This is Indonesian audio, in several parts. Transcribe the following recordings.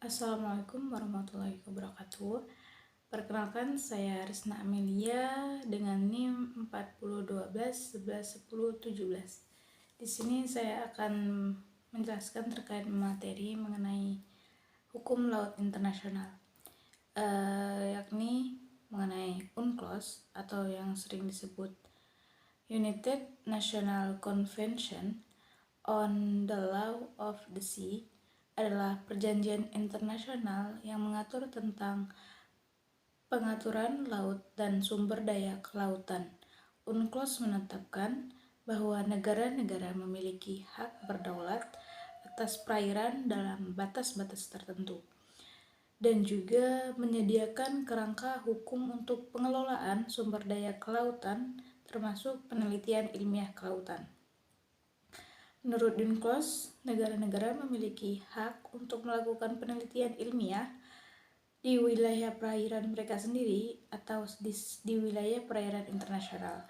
Assalamualaikum warahmatullahi wabarakatuh. Perkenalkan, saya Risna Amelia dengan NIM 4012111017. Di sini saya akan menjelaskan terkait materi mengenai hukum laut internasional, yakni mengenai UNCLOS atau yang sering disebut United National Convention on the Law of the Sea adalah perjanjian internasional yang mengatur tentang pengaturan laut dan sumber daya kelautan. UNCLOS menetapkan bahwa negara-negara memiliki hak berdaulat atas perairan dalam batas-batas tertentu, dan juga menyediakan kerangka hukum untuk pengelolaan sumber daya kelautan, termasuk penelitian ilmiah kelautan. Menurut UNCLOS, negara-negara memiliki hak untuk melakukan penelitian ilmiah di wilayah perairan mereka sendiri atau di wilayah perairan internasional.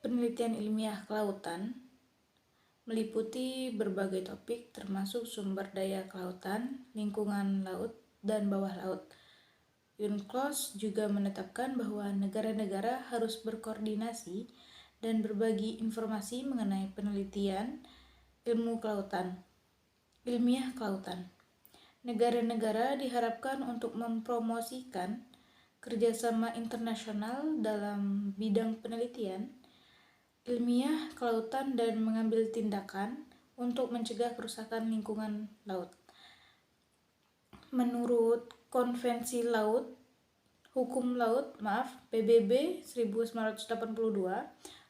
Penelitian ilmiah kelautan meliputi berbagai topik termasuk sumber daya kelautan, lingkungan laut, dan bawah laut. UNCLOS juga menetapkan bahwa negara-negara harus berkoordinasi dan berbagi informasi mengenai penelitian ilmiah kelautan. Negara-negara diharapkan untuk mempromosikan kerjasama internasional dalam bidang penelitian ilmiah kelautan dan mengambil tindakan untuk mencegah kerusakan lingkungan laut. Menurut Konvensi Hukum Laut PBB 1982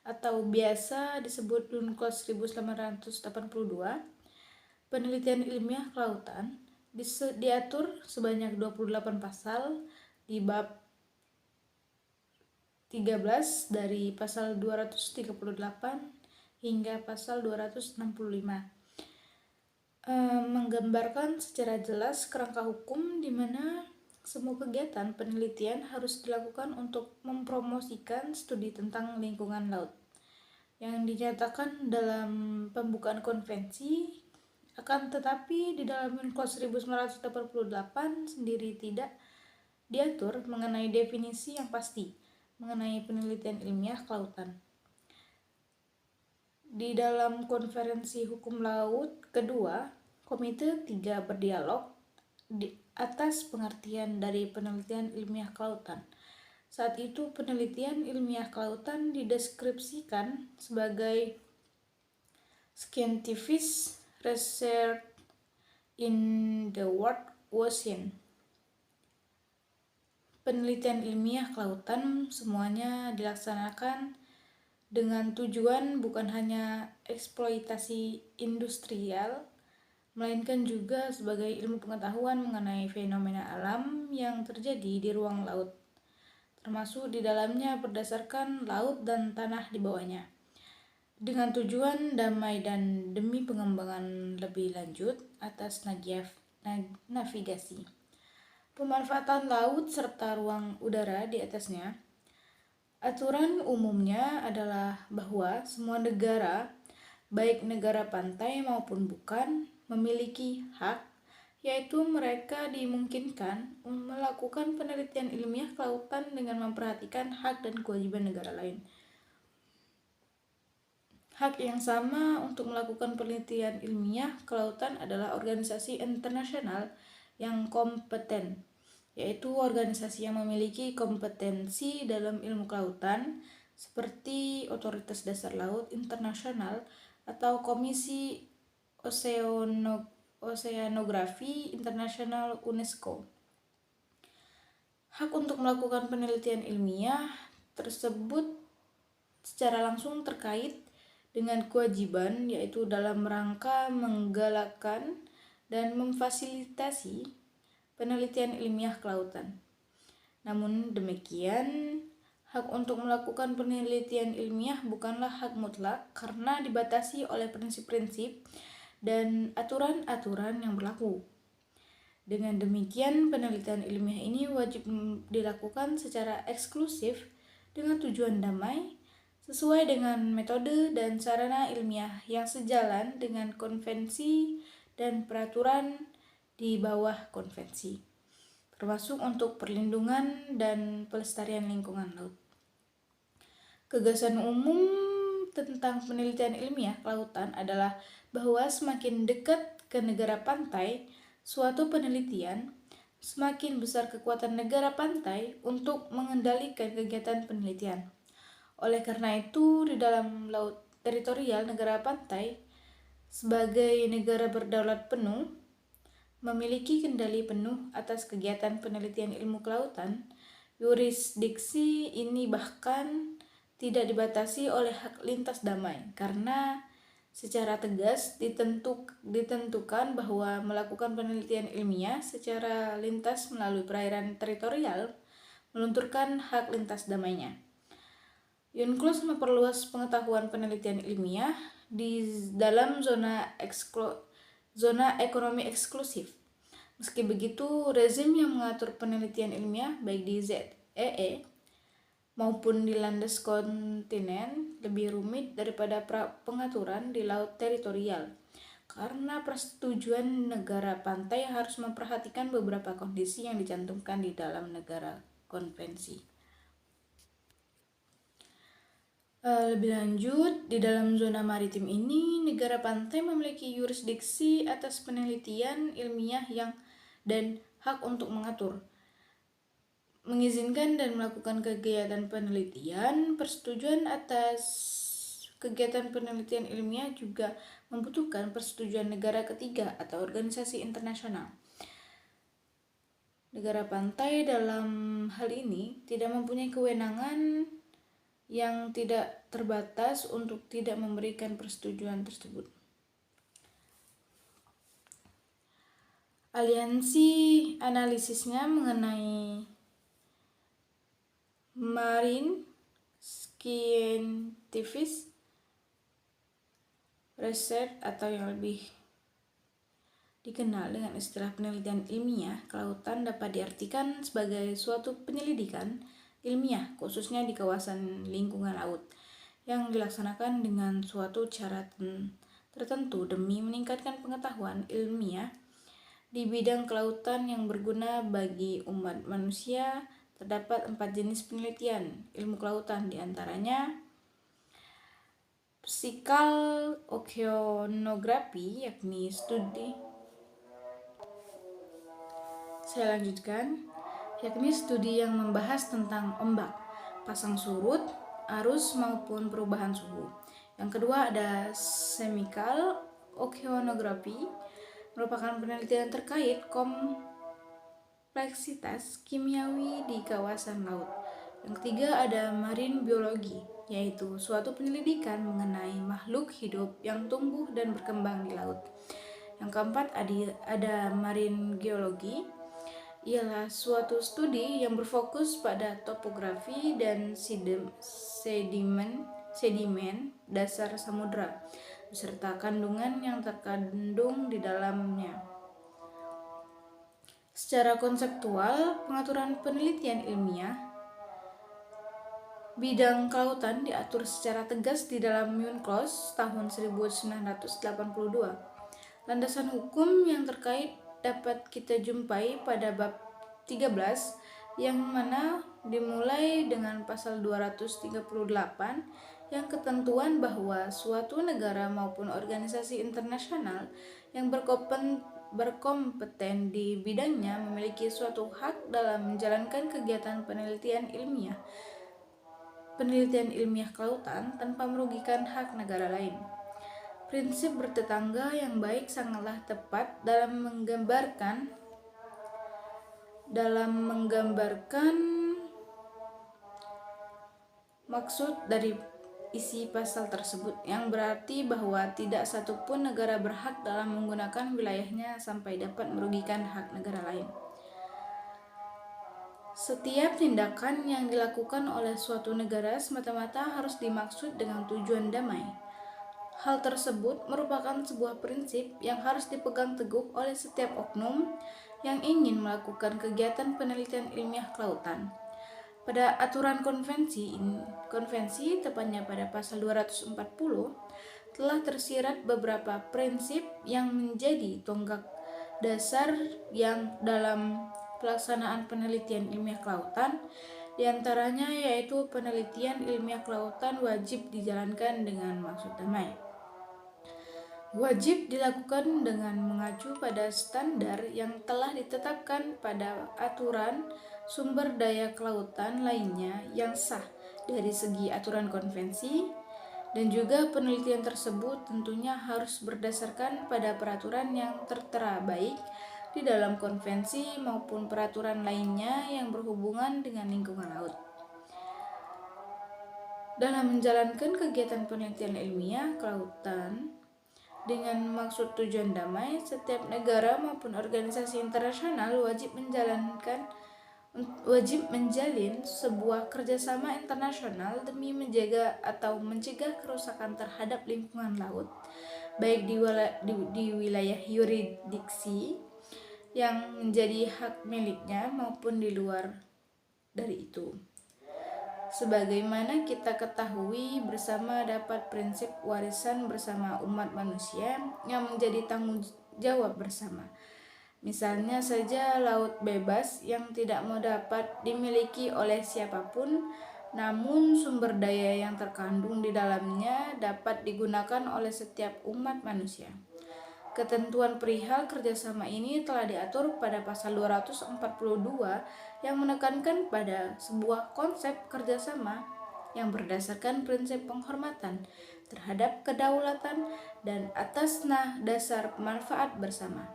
atau biasa disebut UNCLOS 1882, penelitian ilmiah kelautan diatur sebanyak 28 pasal di bab 13 dari pasal 238 hingga pasal 265. Menggambarkan secara jelas kerangka hukum di mana semua kegiatan penelitian harus dilakukan untuk mempromosikan studi tentang lingkungan laut yang dinyatakan dalam pembukaan konvensi. Akan tetapi di dalam UNCLOS 1988 sendiri tidak diatur mengenai definisi yang pasti mengenai penelitian ilmiah kelautan. Di dalam Konferensi Hukum Laut kedua, Komite 3 berdialog di atas pengertian dari penelitian ilmiah kelautan. Saat itu penelitian ilmiah kelautan dideskripsikan sebagai scientific research in the world ocean. Penelitian ilmiah kelautan semuanya dilaksanakan dengan tujuan bukan hanya eksploitasi industrial, melainkan juga sebagai ilmu pengetahuan mengenai fenomena alam yang terjadi di ruang laut, termasuk di dalamnya berdasarkan laut dan tanah di bawahnya, dengan tujuan damai dan demi pengembangan lebih lanjut atas navigasi, pemanfaatan laut serta ruang udara di atasnya. Aturan umumnya adalah bahwa semua negara, baik negara pantai maupun bukan, memiliki hak, yaitu mereka dimungkinkan melakukan penelitian ilmiah kelautan dengan memperhatikan hak dan kewajiban negara lain. Hak yang sama untuk melakukan penelitian ilmiah kelautan adalah organisasi internasional yang kompeten, yaitu organisasi yang memiliki kompetensi dalam ilmu kelautan seperti Otoritas Dasar Laut Internasional atau Komisi Oseanografi Internasional UNESCO. Hak untuk melakukan penelitian ilmiah tersebut secara langsung terkait dengan kewajiban, yaitu dalam rangka menggalakkan dan memfasilitasi penelitian ilmiah kelautan. Namun demikian, hak untuk melakukan penelitian ilmiah bukanlah hak mutlak karena dibatasi oleh prinsip-prinsip dan aturan-aturan yang berlaku. Dengan demikian, penelitian ilmiah ini wajib dilakukan secara eksklusif dengan tujuan damai, sesuai dengan metode dan sarana ilmiah yang sejalan dengan konvensi dan peraturan di bawah konvensi, termasuk untuk perlindungan dan pelestarian lingkungan laut. Gagasan umum tentang penelitian ilmiah kelautan adalah bahwa semakin dekat ke negara pantai suatu penelitian, semakin besar kekuatan negara pantai untuk mengendalikan kegiatan penelitian. Oleh karena itu, di dalam laut teritorial negara pantai, sebagai negara berdaulat penuh, memiliki kendali penuh atas kegiatan penelitian ilmu kelautan. Yurisdiksi ini bahkan tidak dibatasi oleh hak lintas damai, karena secara tegas ditentukan bahwa melakukan penelitian ilmiah secara lintas melalui perairan teritorial melunturkan hak lintas damainya. UNCLOS memperluas pengetahuan penelitian ilmiah di dalam zona ekonomi eksklusif. Meski begitu, rezim yang mengatur penelitian ilmiah baik di ZEE maupun di landas kontinen lebih rumit daripada pengaturan di laut teritorial, karena persetujuan negara pantai harus memperhatikan beberapa kondisi yang dicantumkan di dalam negara konvensi. Lebih lanjut, di dalam zona maritim ini, negara pantai memiliki yurisdiksi atas penelitian ilmiah dan hak untuk mengatur, mengizinkan dan melakukan kegiatan penelitian. Persetujuan atas kegiatan penelitian ilmiah juga membutuhkan persetujuan negara ketiga atau organisasi internasional. Negara pantai dalam hal ini tidak mempunyai kewenangan yang tidak terbatas untuk tidak memberikan persetujuan tersebut. Aliansi analisisnya mengenai Marine Scientific Research atau yang lebih dikenal dengan istilah penelitian ilmiah kelautan dapat diartikan sebagai suatu penyelidikan ilmiah khususnya di kawasan lingkungan laut yang dilaksanakan dengan suatu cara tertentu demi meningkatkan pengetahuan ilmiah di bidang kelautan yang berguna bagi umat manusia. Terdapat 4 jenis penelitian ilmu kelautan, diantaranya physical oceanography, yakni studi yang membahas tentang ombak, pasang surut, arus maupun perubahan suhu. Yang kedua ada chemical oceanography, merupakan penelitian terkait kompleksitas kimiawi di kawasan laut. Yang ketiga ada marine biologi, yaitu suatu penyelidikan mengenai makhluk hidup yang tumbuh dan berkembang di laut. Yang keempat ada marine geologi, ialah suatu studi yang berfokus pada topografi dan sedimen dasar samudra beserta kandungan yang terkandung di dalamnya. Secara konseptual, pengaturan penelitian ilmiah bidang kelautan diatur secara tegas di dalam UNCLOS tahun 1982. Landasan hukum yang terkait dapat kita jumpai pada bab 13, yang mana dimulai dengan pasal 238 yang ketentuan bahwa suatu negara maupun organisasi internasional yang berkompeten di bidangnya memiliki suatu hak dalam menjalankan kegiatan penelitian ilmiah kelautan tanpa merugikan hak negara lain. Prinsip bertetangga yang baik sangatlah tepat dalam menggambarkan maksud dari isi pasal tersebut, yang berarti bahwa tidak satupun negara berhak dalam menggunakan wilayahnya sampai dapat merugikan hak negara lain. Setiap tindakan yang dilakukan oleh suatu negara semata-mata harus dimaksud dengan tujuan damai. Hal tersebut merupakan sebuah prinsip yang harus dipegang teguh oleh setiap oknum yang ingin melakukan kegiatan penelitian ilmiah kelautan. Pada aturan konvensi, tepatnya pada pasal 240, telah tersirat beberapa prinsip yang menjadi tonggak dasar yang dalam pelaksanaan penelitian ilmiah kelautan, diantaranya yaitu penelitian ilmiah kelautan wajib dijalankan dengan maksud damai. Wajib dilakukan dengan mengacu pada standar yang telah ditetapkan pada aturan sumber daya kelautan lainnya yang sah dari segi aturan konvensi, dan juga penelitian tersebut tentunya harus berdasarkan pada peraturan yang tertera baik di dalam konvensi maupun peraturan lainnya yang berhubungan dengan lingkungan laut. Dalam menjalankan kegiatan penelitian ilmiah kelautan dengan maksud tujuan damai, setiap negara maupun organisasi internasional wajib menjalin sebuah kerjasama internasional demi menjaga atau mencegah kerusakan terhadap lingkungan laut, baik di wilayah yurisdiksi yang menjadi hak miliknya maupun di luar dari itu. Sebagaimana kita ketahui bersama, dapat prinsip warisan bersama umat manusia yang menjadi tanggung jawab bersama. Misalnya saja laut bebas yang tidak mau dapat dimiliki oleh siapapun, namun sumber daya yang terkandung di dalamnya dapat digunakan oleh setiap umat manusia. Ketentuan perihal kerjasama ini telah diatur pada pasal 242 yang menekankan pada sebuah konsep kerjasama yang berdasarkan prinsip penghormatan terhadap kedaulatan dan atas dasar manfaat bersama.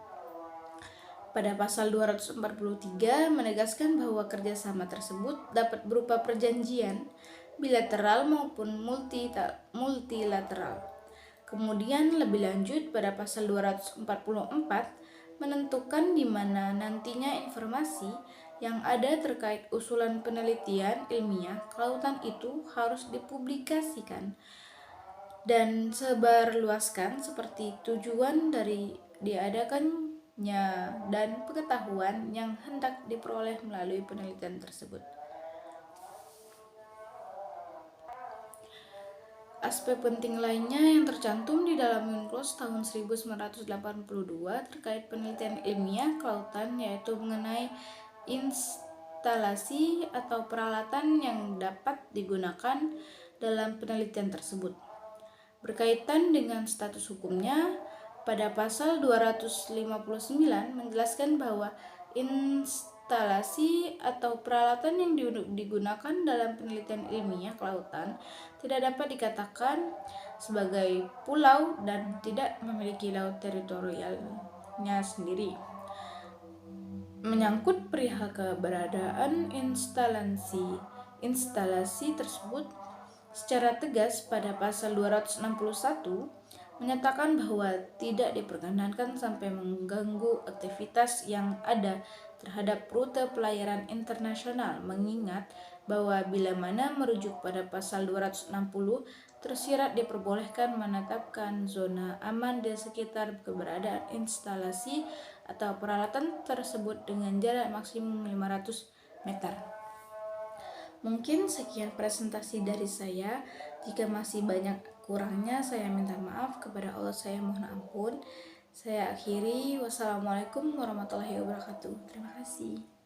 Pada pasal 243 menegaskan bahwa kerjasama tersebut dapat berupa perjanjian bilateral maupun multilateral. Kemudian lebih lanjut pada pasal 244 menentukan di mana nantinya informasi yang ada terkait usulan penelitian ilmiah kelautan itu harus dipublikasikan dan sebarluaskan seperti tujuan dari diadakannya dan pengetahuan yang hendak diperoleh melalui penelitian tersebut. Aspek penting lainnya yang tercantum di dalam UNCLOS tahun 1982 terkait penelitian ilmiah kelautan yaitu mengenai instalasi atau peralatan yang dapat digunakan dalam penelitian tersebut. Berkaitan dengan status hukumnya, pada pasal 259 menjelaskan bahwa instalasi atau peralatan yang digunakan dalam penelitian ilmiah kelautan tidak dapat dikatakan sebagai pulau dan tidak memiliki laut teritorialnya sendiri. Menyangkut perihal keberadaan instalasi tersebut secara tegas pada pasal 261 menyatakan bahwa tidak diperkenankan sampai mengganggu aktivitas yang ada terhadap rute pelayaran internasional, mengingat bahwa bila mana merujuk pada pasal 260 tersirat diperbolehkan menetapkan zona aman di sekitar keberadaan instalasi atau peralatan tersebut dengan jarak maksimum 500 meter. Mungkin sekian presentasi dari saya. Jika masih banyak kurangnya, saya minta maaf. Kepada Allah saya mohon ampun. Saya akhiri. Wassalamualaikum warahmatullahi wabarakatuh. Terima kasih.